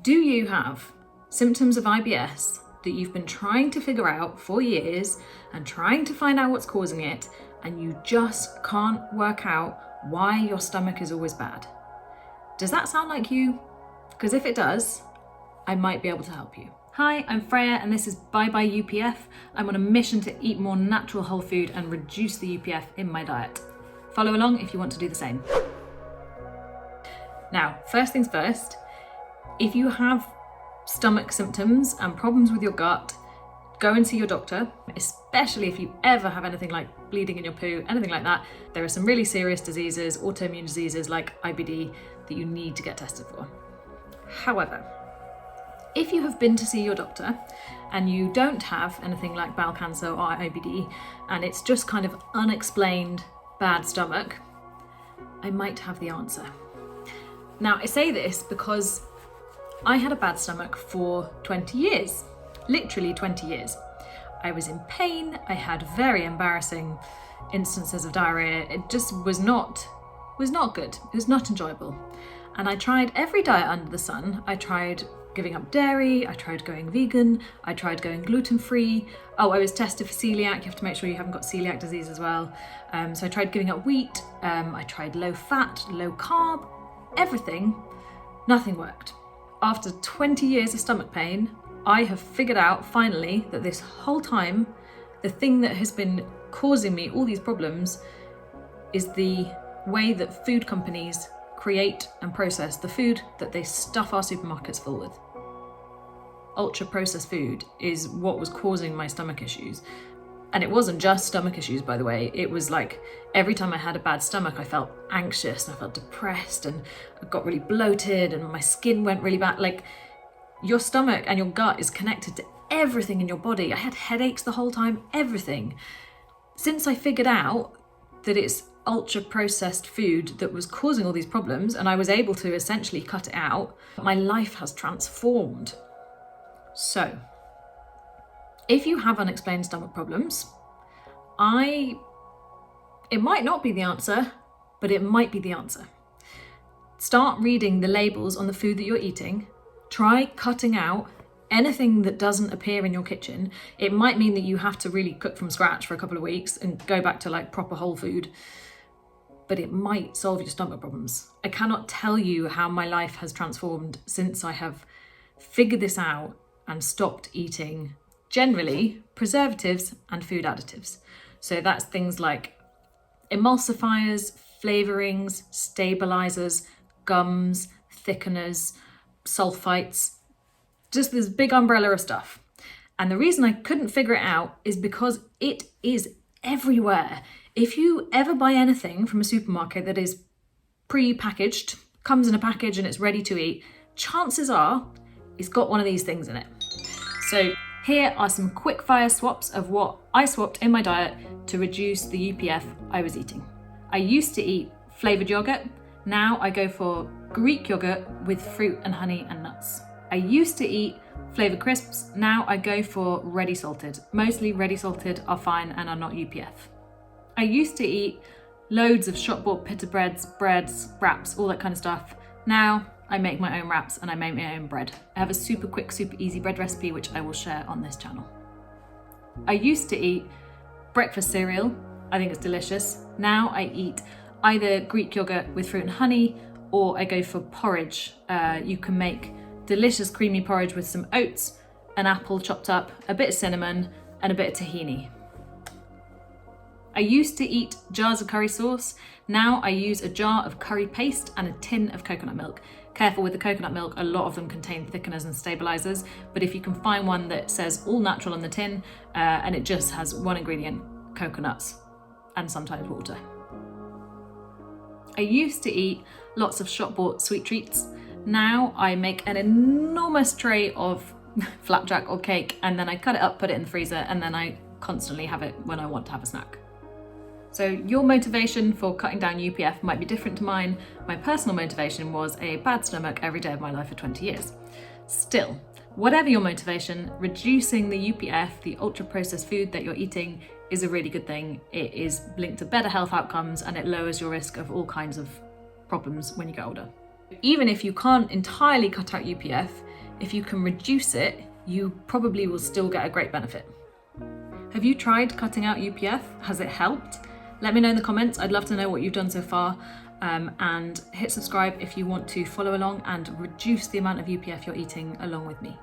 Do you have symptoms of IBS that you've been trying to figure out for years and trying to find out what's causing it, and you just can't work out why your stomach is always bad? Does that sound like you? Because if it does, I might be able to help you. Hi, I'm Freya and this is Bye Bye UPF. I'm on a mission to eat more natural whole food and reduce the UPF in my diet. Follow along if you want to do the same. Now, first things first, if you have stomach symptoms and problems with your gut, go and see your doctor, especially if you ever have anything like bleeding in your poo, anything like that. There are some really serious diseases, autoimmune diseases like IBD, that you need to get tested for. However, if you have been to see your doctor and you don't have anything like bowel cancer or IBD, and it's just kind of unexplained bad stomach, I might have the answer. Now, I say this because I had a bad stomach for 20 years, literally 20 years. I was in pain, I had very embarrassing instances of diarrhea. It just was not good, it was not enjoyable. And I tried every diet under the sun. I tried giving up dairy, I tried going vegan, I tried going gluten-free. Oh, I was tested for celiac. You have to make sure you haven't got celiac disease as well. So I tried giving up wheat, I tried low fat, low carb, everything, nothing worked. After 20 years of stomach pain, I have figured out finally that this whole time, the thing that has been causing me all these problems is the way that food companies create and process the food that they stuff our supermarkets full with. Ultra processed food is what was causing my stomach issues. And it wasn't just stomach issues, by the way. It was like every time I had a bad stomach, I felt anxious, I felt depressed, and I got really bloated and my skin went really bad. Like, your stomach and your gut is connected to everything in your body. I had headaches the whole time, everything. Since I figured out that it's ultra processed food that was causing all these problems, and I was able to essentially cut it out, my life has transformed. So, if you have unexplained stomach problems, it might not be the answer, but it might be the answer. Start reading the labels on the food that you're eating. Try cutting out anything that doesn't appear in your kitchen. It might mean that you have to really cook from scratch for a couple of weeks and go back to like proper whole food, but it might solve your stomach problems. I cannot tell you how my life has transformed since I have figured this out and stopped eating generally preservatives and food additives. So that's things like emulsifiers, flavorings, stabilizers, gums, thickeners, sulfites, just this big umbrella of stuff. And the reason I couldn't figure it out is because it is everywhere. If you ever buy anything from a supermarket that is pre-packaged, comes in a package and it's ready to eat, chances are it's got one of these things in it. So here are some quick fire swaps of what I swapped in my diet to reduce the UPF I was eating. I used to eat flavored yogurt. Now I go for Greek yogurt with fruit and honey and nuts. I used to eat flavored crisps. Now I go for ready salted. Mostly ready salted are fine and are not UPF. I used to eat loads of shop bought pita breads, wraps, all that kind of stuff. Now I make my own wraps and I make my own bread. I have a super quick, super easy bread recipe, which I will share on this channel. I used to eat breakfast cereal. I think it's delicious. Now I eat either Greek yogurt with fruit and honey, or I go for porridge. You can make delicious creamy porridge with some oats, an apple chopped up, a bit of cinnamon, and a bit of tahini. I used to eat jars of curry sauce. Now I use a jar of curry paste and a tin of coconut milk. Careful with the coconut milk, a lot of them contain thickeners and stabilizers, but if you can find one that says all natural on the tin and it just has one ingredient, coconuts, and sometimes water. I used to eat lots of shop bought sweet treats. Now I make an enormous tray of flapjack or cake, and then I cut it up, put it in the freezer, and then I constantly have it when I want to have a snack. So your motivation for cutting down UPF might be different to mine. My personal motivation was a bad stomach every day of my life for 20 years. Still, whatever your motivation, reducing the UPF, the ultra processed food that you're eating, is a really good thing. It is linked to better health outcomes and it lowers your risk of all kinds of problems when you get older. Even if you can't entirely cut out UPF, if you can reduce it, you probably will still get a great benefit. Have you tried cutting out UPF? Has it helped? Let me know in the comments. I'd love to know what you've done so far. And hit subscribe if you want to follow along and reduce the amount of UPF you're eating along with me.